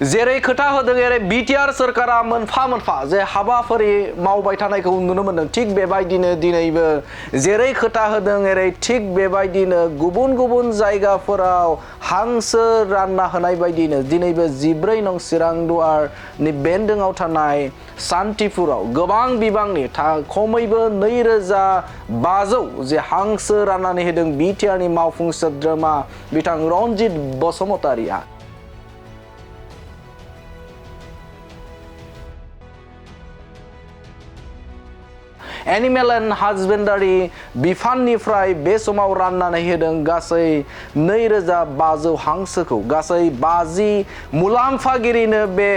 जेरै खोथा होदों एरै बिटिआर सोरखारा मोनफा मोनफा जे हाबाफारि मावबाय थानायखौ नुनो मोनदों थिग बेबायदिनो दिनैबो जेरै खोथा होदों एरै थिग बेबायदिनो गुबुन गुबुन जायगाफोराव हांसो रानना होनाय बायदिनो दिनैबो 14 नं चिरां दुवारनि बेन्दोङाव थानाय सान्तिपुराव गोबां बिबांनि खमैबो 2500 जे हांसो राननानै होदों बिटिआरनि मावफुं सोद्रोमा बिथां रनजित बसुमतारिया। एनिमेल हाजबेन्डारि बिफाननिफ्राय बे समाव राननानै होदों गासै 2500 हांसोखौ गासै 50 मुलाम्फागिरिनो बे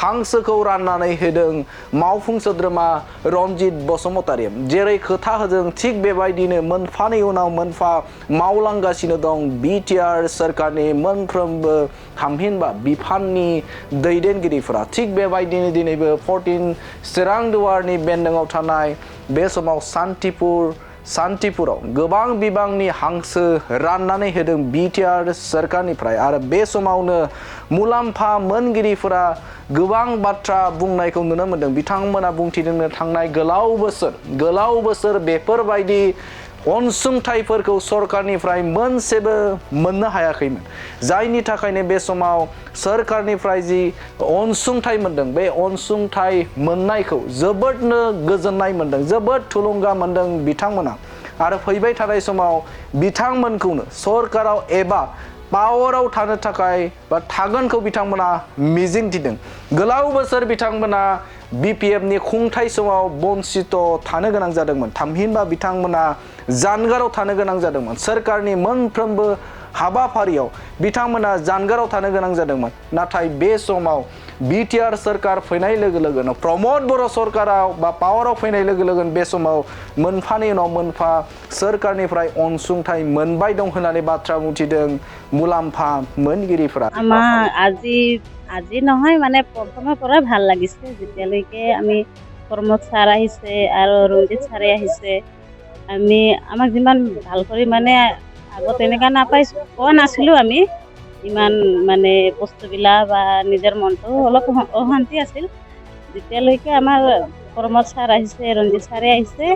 हांसोखौ राननानै होदों मावफुं सोद्रोमा रनजित बसुमतारि। जेरै खोथा होदों थिग बेबायदिनो मोनफानि उनाव मोनफा मावलांगासिनो दं बिटिआर सोरखारनि मोनफ्रोमबो थामहिनबा बिफाननि दैदेनगिरिफोरा। थिग बेबायदिनो दिनैबो 14 चिरां दुवारनि बेन्दोङाव थानाय बे समाव सान्तिपुराव गोबां बिबांनि हांसो राननानै होदों बिटिआर सोरखारनिफ्राय आरो बे समावनो मुलाम्फा मोनगिरिफोरा गोबां बाथ्रा बुंनायखौ नुनो मोनदों। बिथांमोना बुंथिदोंनो थांनाय गोलाव बोसोर बेफोरबायदि अनसुंथाइफोरखौ सरकारनिफ्राय मोनसेबो मोननो हायाखैमोन जायनि थाखायनो बे समाव सरकारनिफ्राय जि अनसुंथाइ मोनदों बे अनसुंथाइ मोननायखौ जोबोदनो गोजोननाय मोनदों जोबोद थुलुंगा मोनदों बिथांमोना आरो फैबाय थानाय समाव बिथांमोनखौनो सरकाराव एबा पावाराव थानो थाखाय बा थागोनखौ बिथांमोना मिजिंथिदों। गोलाव बोसोर बिथांमोना बिपिएफनि खुंथाय समाव बन्सित थानो गोनां जादोंमोन थामहिनबा बिथांमोना जानगाराव थानो गोनां जादोंमोन सोरखारनि मोनफ्रोमबो हाबाफारियाव बिथांमोना जानगाराव थानो गोनां जादोंमोन। नाथाय बे समाव बिटिआर सोरखार फैनाय लोगो लोगोनो प्रमोद बर' सरकाराव बा पावाराव फैनाय लोगो लोगोनो बे समाव मोनफानि उनाव मोनफा सोरखारनिफ्राय अनसुंथाइ मोनबाय दं होननानै बाथ्रा बुंथिदों मुलाम्फा मोनगिरिफोरा। আজি নহয় মানে প্ৰথমৰ পৰা ভাল লাগিছে যেতিয়ালৈকে আমি প্ৰমোদ ছাৰ আহিছে আৰু ৰঞ্জিত ছাৰে আহিছে আমি আমাক যিমান ভাল কৰি মানে আগত এনেকা নাপাইছোঁ পোৱা নাছিলোঁ আমি ইমান মানে বস্তুবিলাক বা নিজৰ মনটো অলপ অশান্তি আছিল যেতিয়ালৈকে আমাৰ প্ৰমোদ ছাৰ আহিছে ৰঞ্জিত ছাৰে আহিছে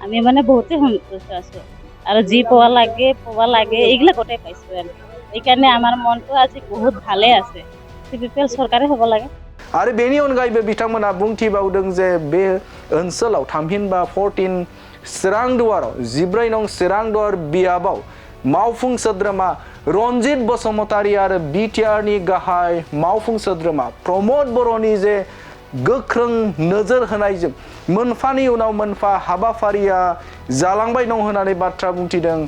আমি মানে বহুতেই সন্তুষ্ট আছোঁ আৰু যি পোৱা লাগে এইগিলা গোটেই পাইছোঁ আৰু এইকাৰণে আমাৰ মনটো আজি বহুত ভালে আছে বিপিএল सरकारै হ'ব লাগে। आरो बेनि अनगायैबो बिथांमोना बुंथिबावदों जे बे ओनसोलाव थामहिनबा 14 चिरां दुवाराव 14 नं चिरां दुवार बियाबाव मावफुं सोद्रोमा रनजित बसुमतारि आरो बिटिआरनि गाहाय मावफुं सोद्रोमा प्रमोद बर'नि जे गोख्रों नोजोर होनायजों मोनफानि उनाव मोनफा हाबाफारिया जालांबाय दं होननानै बाथ्रा बुंथिदों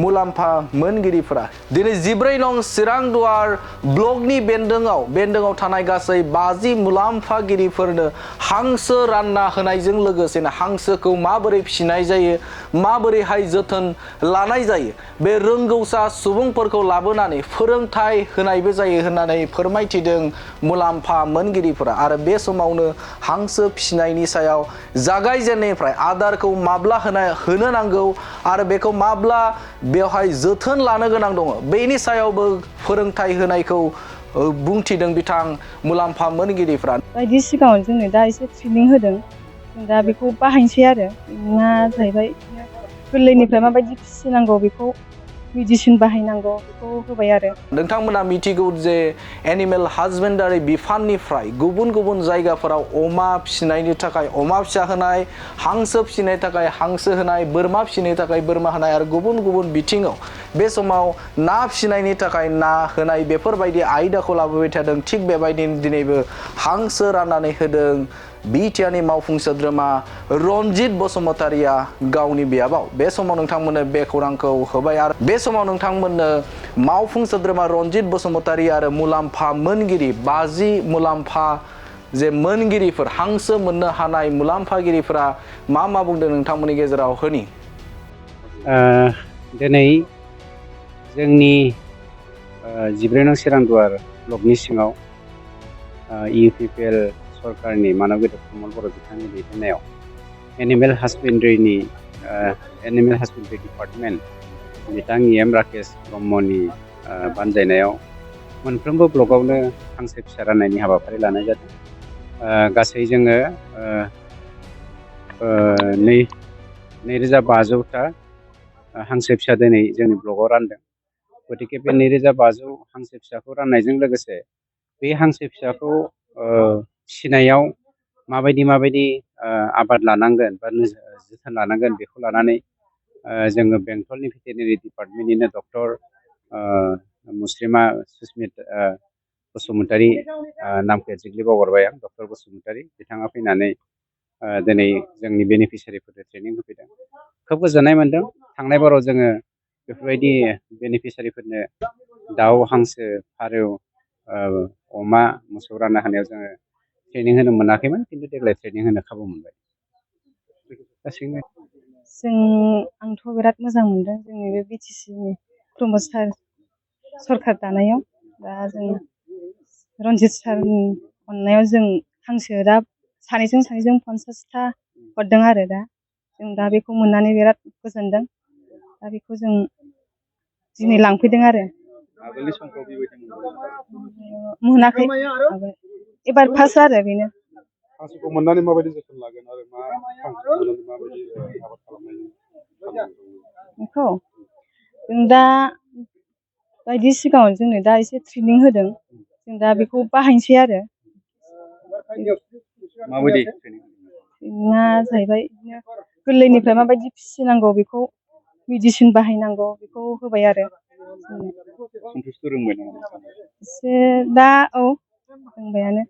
मुलाम्फा मोनगिरिफोरा। दिनै 14 नं चिरां दुवार ब्लकनि बेन्दोङाव थानाय गासै 50 मुलाम्फागिरिफोरनो हांसो रानना होनायजों लोगोसेनो हांसोखौ माबोरै फिसिनाय जायो माबोरैहाय जोथोन लानाय जायो बे रोंगौसा सुबुंफोरखौ लाबोनानै फोरोंथाय होनायबो जायो होननानै फोरमायथिदों मुलाम्फा मोनगिरिफोरा। आरो बे समावनो हांसो फिसिनायनि सायाव जागायजेननायनिफ्राय आदारखौ माब्ला होनो नांगौ आरो बेखौ माब्ला बेवहाय जोथोन लानो गोनां दङ बेनि सायावबो फोरोंथाय होनायखौ बुंथिदों बिथां मुलाम्फा मोनगिरिफ्रा। बायदि सिगाङाव जोंनो दा एसे ट्रेनिं होदों जों दा बेखौ बाहायनोसै आरो ट्रेनिङा जाहैबाय गोरलैनिफ्राय माबायदि फिसिनांगौ बेखौ मेडिसिन बाहायनांगौ बेखौ होबाय आरो नोंथांमोना मिथिगौ जे एनिमेल हाजबेन्डारि बिफाननिफ्राय गुबुन गुबुन जायगाफोराव अमा फिसिनायनि थाखाय अमा फिसा होनाय हांसो फिसिनायनि थाखाय हांसो होनाय बोरमा फिसिनायनि थाखाय बोरमा होनाय आरो गुबुन गुबुन बिथिङाव बे समाव ना फिसिनायनि थाखाय ना होनाय बेफोरबायदि आयदाखौ लाबोबाय थादों। थिग बेबायदिनो दिनैबो हांसो राननानै होदों बिटिआरनि मावफुं सोद्रोमा रनजित बसुमतारिया गावनि बियाबाव। बे समाव नोंथांमोननो बे खौरांखौ होबाय आरो बे समाव नोंथांमोननो मावफुं सोद्रोमा रनजित बसुमतारि आरो मुलाम्फा मोनगिरि 50 मुलाम्फा जे मोनगिरिफोर हांसो मोननो हानाय मुलाम्फागिरिफोरा मा बुंदों नोंथांमोननि गेजेराव होनि। दिनै जोंनि 14 नं चिरां दुवार ब्लकनि सिङाव इउपिपिएल सरकारनि मानव गेदेर प्रमोद बर' बिथांनि दैदेननायाव एनिमेल हासबेन्ड्रि डिपार्टमेन्ट बिथां एम राकेश ब्रह्मनि बानजायनायाव मोनफ्रोमबो ब्लकआवनो हांसो फिसा राननायनि हाबाफारि लानाय जादों। गासै जोङो 2,500टा हांसो फिसा दिनै जोंनि ब्लकआव रानदों। गतिके बे 2,500 हांसो फिसाखौ राननायजों लोगोसे बे हांसो फिसाखौ फिसिनायाव माबायदि आबाद लानांगोन बा जोथोन लानांगोन बेखौ लानानै जोङो बेंटलनि भेटेरिनारि डिपार्टमेन्टनिनो डक्टर मुस्रिमा सुस्मिता बसुमतारी, नामखौ एक्जेक्टलि बावगारबाय आं, डक्टर बसुमतारी बिथाङा फैनानै दिनै जोंनि बेनिफिसियारिफोरनो ट्रेनिं होफैदों। खोब गोजोननाय मोनदों। थांनाय बाराव जोङो बेफोरबायदि बेनिफिसियारिफोरनो दाउ, हांसो, फारौ, अमा, मोसौ रानना होनायाव जोङो ट्रेनिं होनो मोनाखैमोन, खिन्थु देग्लाय ट्रेनिं होनो खाबु मोनबाय। आंथ' बिराद मोजां मोनदों जोंनि बे बिटिसिनि प्रमद सरखार दानायाव। दा जों रन्जित सारनि अननायाव जों हांसो दा सानैजों 50टा हरदों आरो दा जों दा बेखौ मोननानै बिराद गोजोनदों। दा बेखौ जों दिनै लांफैदों आरो। आगोलनि समफ्राव बेबायदि मोनाखै एबार फार्स्ट आरो बेनो। हांसोखौ मोननानै माबायदि जोथोन लागोन आरो मा माबायदि आबाद खालामनायनि बेखौ जों दा बायदि सिगाङाव जोंनो दा एसे ट्रेनिं होदों, जों दा बेखौ बाहायनोसै आरो। माबायदि ट्रेनिङा जाहैबाय बिदिनो गोरलैनिफ्राय माबायदि फिसिनांगौ बेखौ मेडिसिन बाहायनांगौ बेखौ होबाय आरो। सन्थुस्थ' रोंबाय नामा? एसे दा औ रोंबायानो।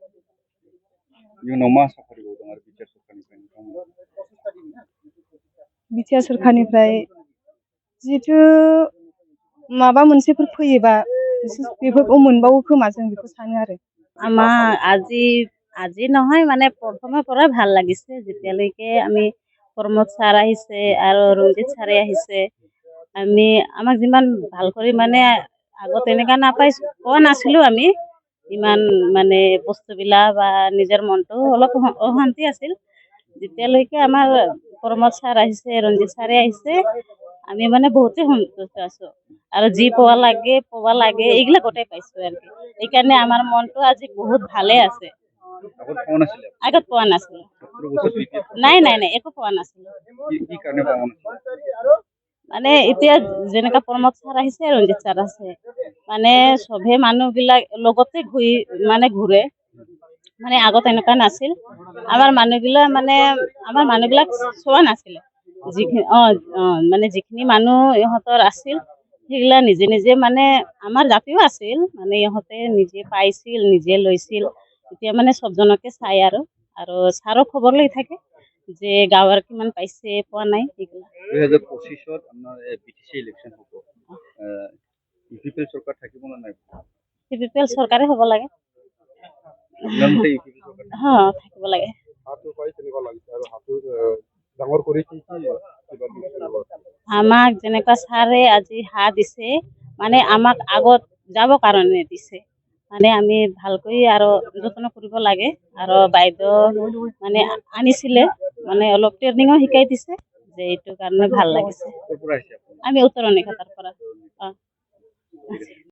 इयुनाव मा आसा फारिबावदों आरो बिटिआर सरखारनिफ्राय बिटिआर सरखारनिफ्राय जिहेथु माबा मोनसेफोर फैयोबा बेफोरखौ मोनबावो खोमा जों बेखौ सानो आरो। আমাৰ আজি নহয় মানে প্ৰথমৰ পৰা ভাল লাগিছে যেতিয়ালৈকে আমি প্ৰমোদ ছাৰ আহিছে আৰু ৰঞ্জিত ছাৰে আহিছে। আমাক যিমান ভাল কৰি মানে আগত এনেকুৱা পোৱা নাছিলোঁ আমি, ইমান মানে বস্তুবিলাক বা নিজৰ মনটো অলপ অশান্তি আছিল। যেতিয়ালৈকে আমাৰ প্ৰমোদ ছাৰ আহিছে, ৰঞ্জিত ছাৰে আহিছে, আমি মানে বহুতেই সন্তুষ্ট আছোঁ। আৰু যি পাব লাগে এইগিলা গোটেই পাইছোঁ আৰু কি। সেইকাৰণে আমাৰ মনটো আজি বহুত ভালে আছে। আগত পোৱা নাছিলোঁ। নাই একো পোৱা নাছিলোঁ। মানে এতিয়া যেনেকা প্ৰমোদ ছাৰ আহিছে, ৰঞ্জিত ছাৰ আছে, মানে চবে মানুহবিলাক লগতে ঘূৰে। মানে আগত এনেকুৱা নাছিল। আমাৰ মানুহবিলাক চোৱা নাছিলে। যিখিনি মানুহ ইহঁতৰ আছিল সেইগিলা নিজে নিজে মানে আমাৰ জাতিও আছিল, মানে ইহঁতে নিজে পাইছিল, নিজে লৈছিল। এতিয়া মানে চবজনকে চাই আৰু ছাৰক খবৰ লৈ থাকে যে গাঁৱৰ কিমান পাইছে, পোৱা নাই সেইগিলা। 2025 আপোনাৰ বিটিচি ইলেকশ্যন হ'ব। ইউপিপিএল চৰকাৰ থাকিব নে নাই? ইউপিপিএল চৰকাৰে হ'ব লাগে। থাকিব লাগে। আমাক যেনেকুৱা ছাৰে আজি হাঁহ দিছে, মানে আমাক আগত যাব কাৰণে দিছে। মানে আমি ভালকৈ আৰু যত্ন কৰিব লাগে। আৰু বাইদেউ মানে আনিছিলে, মানে অলপ ট্ৰেইনিঙো শিকাই দিছে, যে এইটো কাৰণে ভাল লাগিছে। আমি উত্তৰণি খাটাৰ পৰা।